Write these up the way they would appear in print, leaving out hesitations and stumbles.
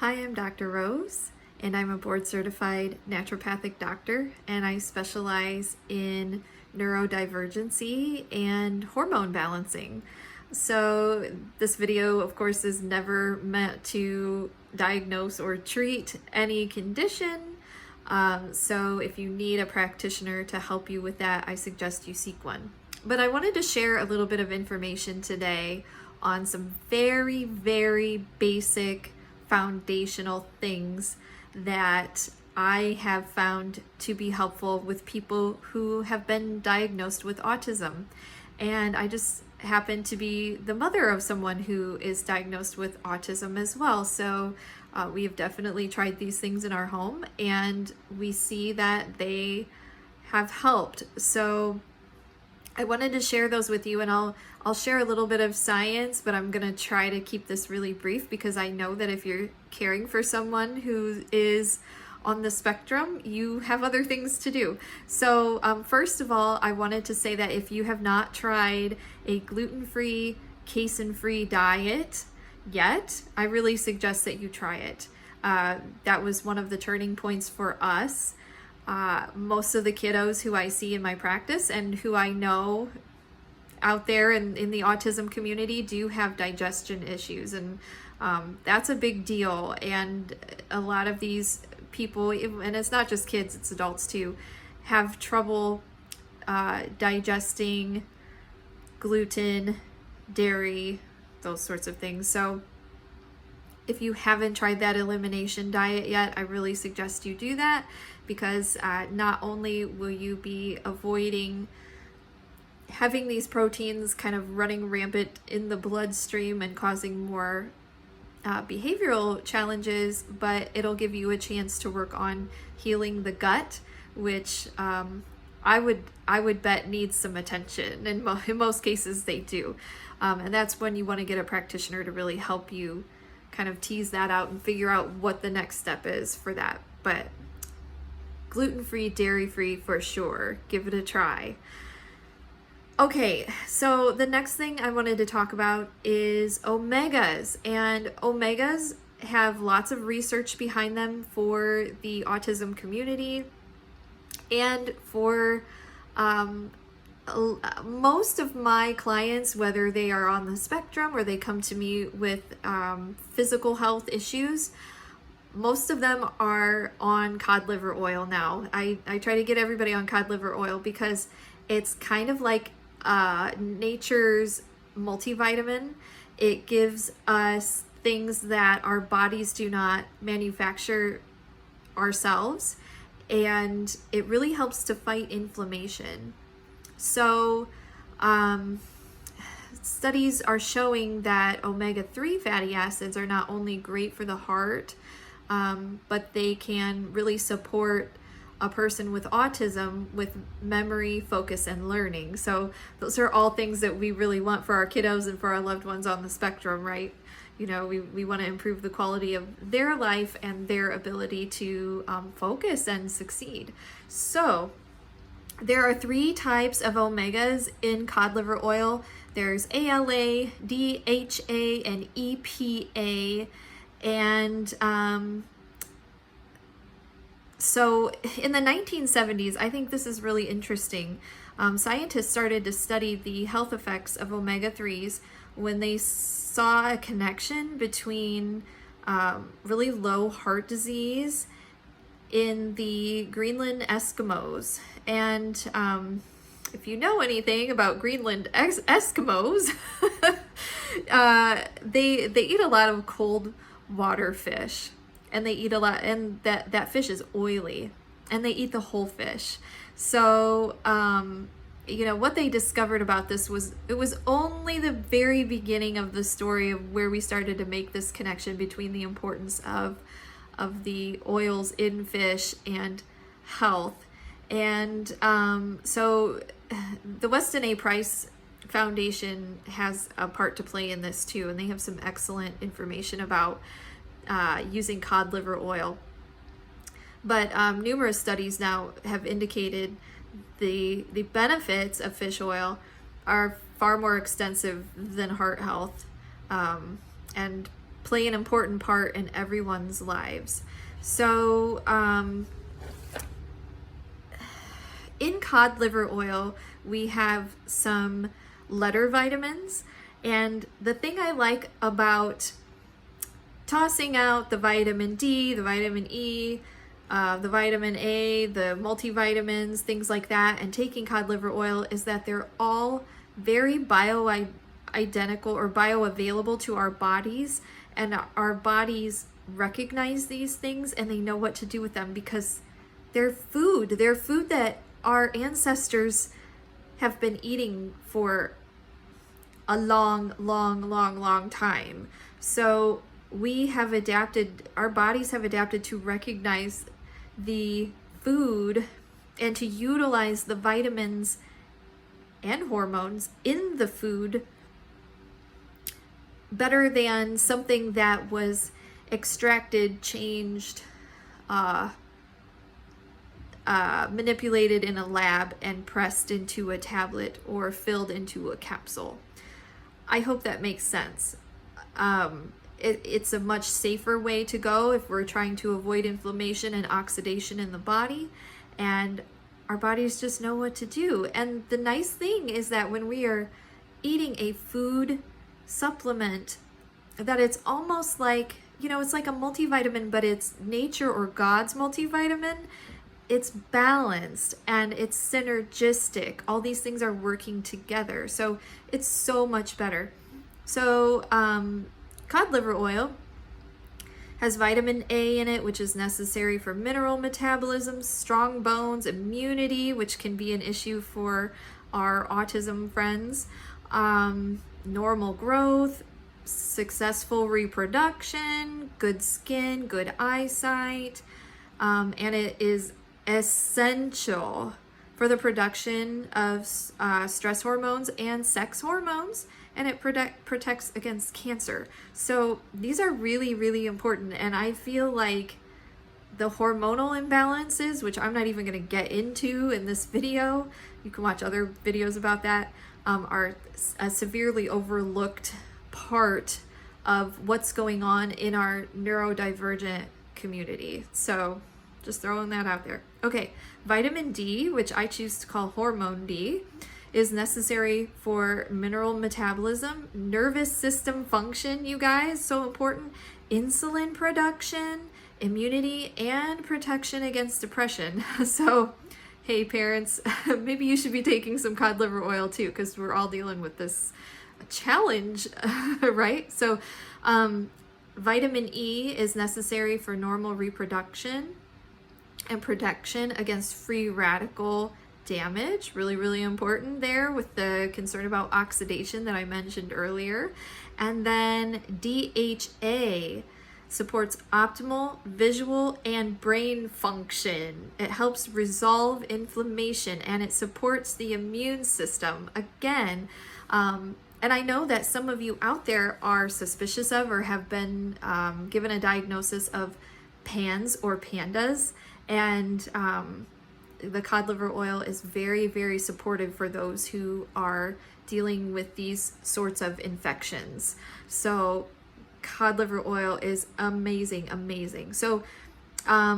Hi, I'm Dr. Rose, and I'm a board-certified naturopathic doctor, and I specialize in neurodivergency and hormone balancing. So this video, of course, is never meant to diagnose or treat any condition. So if you need a practitioner to help you with that, I suggest you seek one. But I wanted to share a little bit of information today on some very, very basic foundational things that I have found to be helpful with people who have been diagnosed with autism. And I just happen to be the mother of someone who is diagnosed with autism as well. So we have definitely tried these things in our home, and we see that they have helped. So I wanted to share those with you, and I'll share a little bit of science, but I'm gonna try to keep this really brief because I know that if you're caring for someone who is on the spectrum, you have other things to do. So first of all, I wanted to say that if you have not tried a gluten-free, casein-free diet yet, I really suggest that you try it. That was one of the turning points for us. Most of the kiddos who I see in my practice and who I know out there in the autism community do have digestion issues, and that's a big deal. And a lot of these people, and it's not just kids, it's adults too, have trouble digesting gluten, dairy, those sorts of things. So if you haven't tried that elimination diet yet, I really suggest you do that, because not only will you be avoiding having these proteins kind of running rampant in the bloodstream and causing more behavioral challenges, but it'll give you a chance to work on healing the gut, which I would bet needs some attention, and in most cases they do. And that's when you want to get a practitioner to really help you kind of tease that out and figure out what the next step is for that. But gluten-free, dairy-free for sure. Give it a try. Okay, so the next thing I wanted to talk about is omegas. And omegas have lots of research behind them for the autism community and for most of my clients, whether they are on the spectrum or they come to me with physical health issues. Most of them are on cod liver oil now. I try to get everybody on cod liver oil because it's kind of like nature's multivitamin. It gives us things that our bodies do not manufacture ourselves, and it really helps to fight inflammation. So studies are showing that omega-3 fatty acids are not only great for the heart, but they can really support a person with autism with memory, focus, and learning. So those are all things that we really want for our kiddos and for our loved ones on the spectrum, right? You know, we want to improve the quality of their life and their ability to focus and succeed. So there are 3 types of omegas in cod liver oil. There's ALA, DHA, and EPA. And so in the 1970s, I think this is really interesting. Scientists started to study the health effects of omega-3s when they saw a connection between really low heart disease in the Greenland Eskimos. And if you know anything about Greenland Eskimos, they eat a lot of cold water fish, and they eat a lot, and that fish is oily, and they eat the whole fish. So you know, what they discovered about this was it was only the very beginning of the story of where we started to make this connection between the importance of the oils in fish and health. And so the Weston A. Price Foundation has a part to play in this too, and they have some excellent information about using cod liver oil. But numerous studies now have indicated the benefits of fish oil are far more extensive than heart health, and play an important part in everyone's lives. So in cod liver oil, we have some letter vitamins. And the thing I like about tossing out the vitamin D, the vitamin E, the vitamin A, the multivitamins, things like that, and taking cod liver oil is that they're all very bioidentical or bioavailable to our bodies, and our bodies recognize these things and they know what to do with them because they're food that our ancestors have been eating for a long time. So we have adapted, our bodies have adapted to recognize the food and to utilize the vitamins and hormones in the food better than something that was extracted, changed, manipulated in a lab and pressed into a tablet or filled into a capsule. I hope that makes sense. It's a much safer way to go if we're trying to avoid inflammation and oxidation in the body, and our bodies just know what to do. And the nice thing is that when we are eating a food supplement, that it's almost like, it's like a multivitamin, but it's nature or God's multivitamin. It's balanced and it's synergistic. All these things are working together. So it's so much better. So cod liver oil has vitamin A in it, which is necessary for mineral metabolism, strong bones, immunity, which can be an issue for our autism friends, normal growth, successful reproduction, good skin, good eyesight, and it is essential for the production of stress hormones and sex hormones, and it protects against cancer. So these are really important, and I feel like the hormonal imbalances, which I'm not even going to get into in this video, you can watch other videos about that, are a severely overlooked part of what's going on in our neurodivergent community. So just throwing that out there. Okay, vitamin D, which I choose to call hormone D, is necessary for mineral metabolism, nervous system function, you guys, so important, insulin production, immunity, and protection against depression. So, hey parents, maybe you should be taking some cod liver oil too, because we're all dealing with this challenge, right? So, vitamin E is necessary for normal reproduction and protection against free radical damage. Really important there with the concern about oxidation that I mentioned earlier. And then DHA supports optimal visual and brain function. It helps resolve inflammation and it supports the immune system. Again, and I know that some of you out there are suspicious of or have been given a diagnosis of PANS or PANDAS, and the cod liver oil is very supportive for those who are dealing with these sorts of infections. So cod liver oil is amazing. So a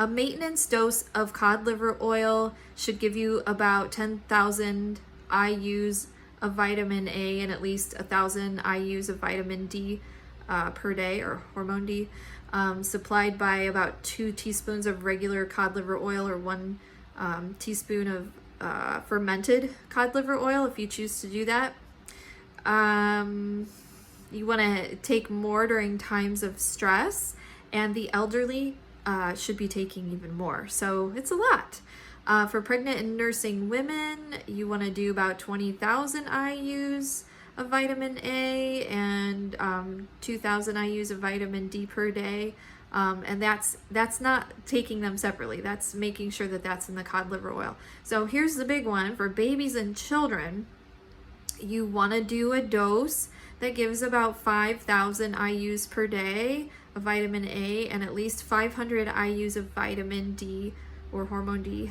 maintenance dose of cod liver oil should give you about 10,000 IUs of vitamin A and at least 1,000 IUs of vitamin D per day, or hormone D, supplied by about 2 teaspoons of regular cod liver oil or 1 teaspoon of fermented cod liver oil if you choose to do that. You want to take more during times of stress, and the elderly should be taking even more. So it's a lot. For pregnant and nursing women, you want to do about 20,000 IUs of vitamin A and 2,000 IUs of vitamin D per day. And that's not taking them separately. That's making sure that that's in the cod liver oil. So here's the big one. For babies and children, you want to do a dose that gives about 5,000 IUs per day of vitamin A and at least 500 IUs of vitamin D or hormone D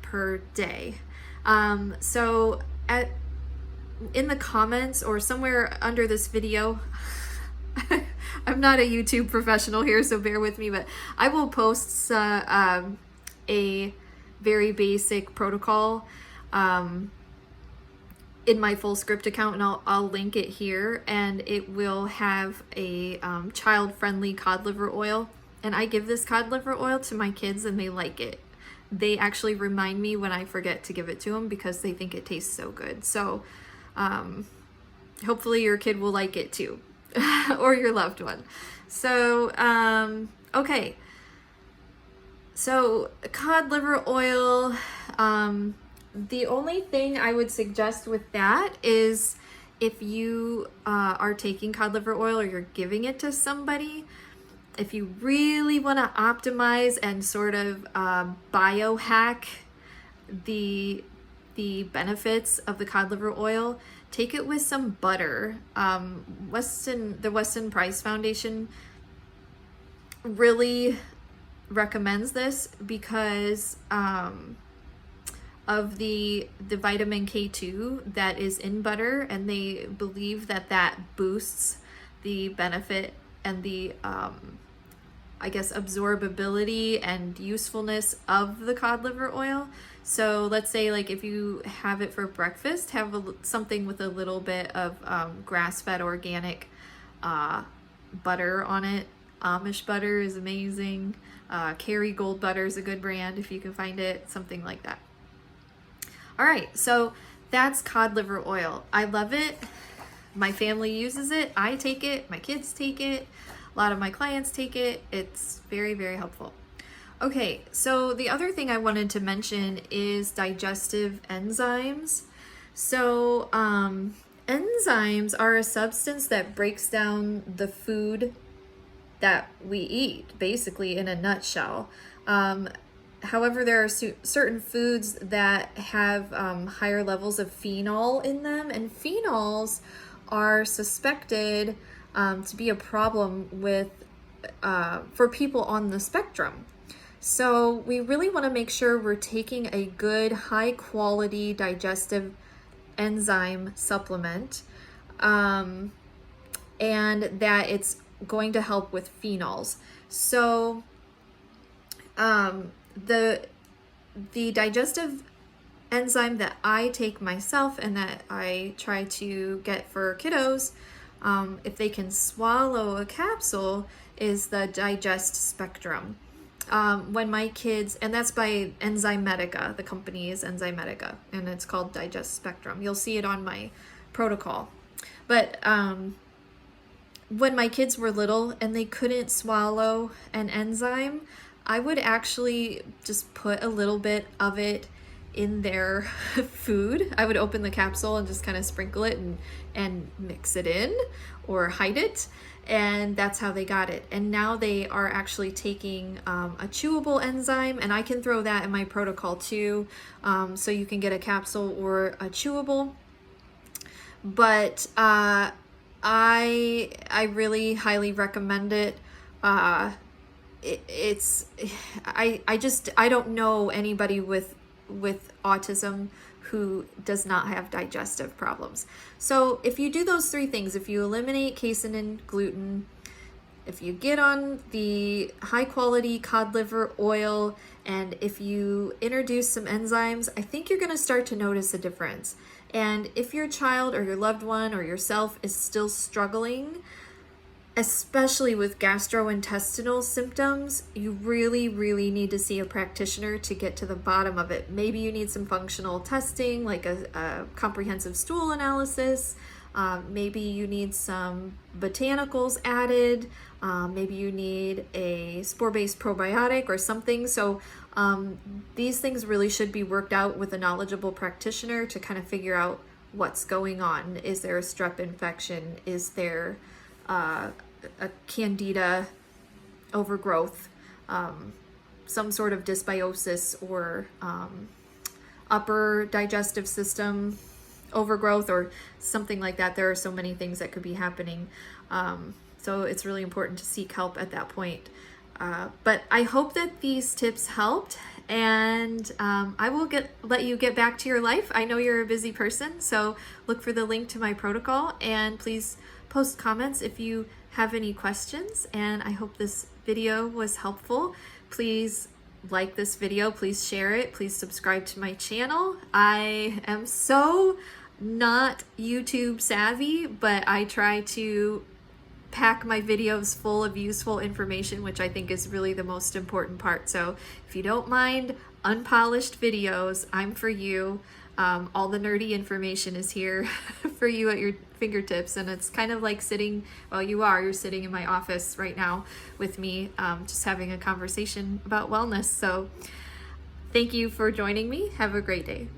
per day. In the comments or somewhere under this video, I'm not a YouTube professional here, so bear with me, but I will post a very basic protocol in my full script account, and I'll link it here, and it will have a child-friendly cod liver oil. And I give this cod liver oil to my kids and they like it. They actually remind me when I forget to give it to them because they think it tastes so good. So hopefully your kid will like it too, or your loved one. So, okay. So cod liver oil, the only thing I would suggest with that is if you are taking cod liver oil or you're giving it to somebody, if you really want to optimize and sort of biohack the benefits of the cod liver oil, take it with some butter. The Weston Price Foundation really recommends this because of the vitamin K2 that is in butter, and they believe that boosts the benefit and the I guess absorbability and usefulness of the cod liver oil. So let's say like if you have it for breakfast, have something with a little bit of grass-fed organic butter on it. Amish butter is amazing. Kerrygold butter is a good brand if you can find it, something like that. All right, so that's cod liver oil. I love it. My family uses it. I take it. My kids take it. A lot of my clients take it. It's very, very helpful. Okay, so the other thing I wanted to mention is digestive enzymes. So enzymes are a substance that breaks down the food that we eat, basically in a nutshell. However, there are certain foods that have higher levels of phenol in them, and phenols are suspected to be a problem with for people on the spectrum. So we really want to make sure we're taking a good, high quality digestive enzyme supplement, and that it's going to help with phenols. So the digestive enzyme that I take myself and that I try to get for kiddos, if they can swallow a capsule, is the Digest Spectrum. When my kids, and that's by Enzymedica, the company is Enzymedica, and it's called Digest Spectrum. You'll see it on my protocol. But when my kids were little and they couldn't swallow an enzyme, I would actually just put a little bit of it in their food. I would open the capsule and just kind of sprinkle it and mix it in or hide it. And that's how they got it. And now they are actually taking a chewable enzyme, and I can throw that in my protocol too. So you can get a capsule or a chewable. But I really highly recommend it. I don't know anybody with autism who does not have digestive problems. So if you do those three things, if you eliminate casein and gluten, if you get on the high quality cod liver oil, and if you introduce some enzymes, I think you're going to start to notice a difference. And if your child or your loved one or yourself is still struggling, especially with gastrointestinal symptoms, you really, really need to see a practitioner to get to the bottom of it. Maybe you need some functional testing, like a comprehensive stool analysis. Maybe you need some botanicals added. Maybe you need a spore-based probiotic or something. So these things really should be worked out with a knowledgeable practitioner to kind of figure out what's going on. Is there a strep infection? Is there a candida overgrowth, some sort of dysbiosis, or upper digestive system overgrowth, or something like that. There are so many things that could be happening. So it's really important to seek help at that point. But I hope that these tips helped, and I will let you get back to your life. I know you're a busy person, so look for the link to my protocol, and please post comments if you have any questions, and I hope this video was helpful. Please like this video, please share it, please subscribe to my channel. I am so not YouTube savvy, but I try to pack my videos full of useful information, which I think is really the most important part. So if you don't mind unpolished videos, I'm for you. All the nerdy information is here for you at your fingertips, and it's kind of like sitting, well, you're sitting in my office right now with me, just having a conversation about wellness. So thank you for joining me. Have a great day.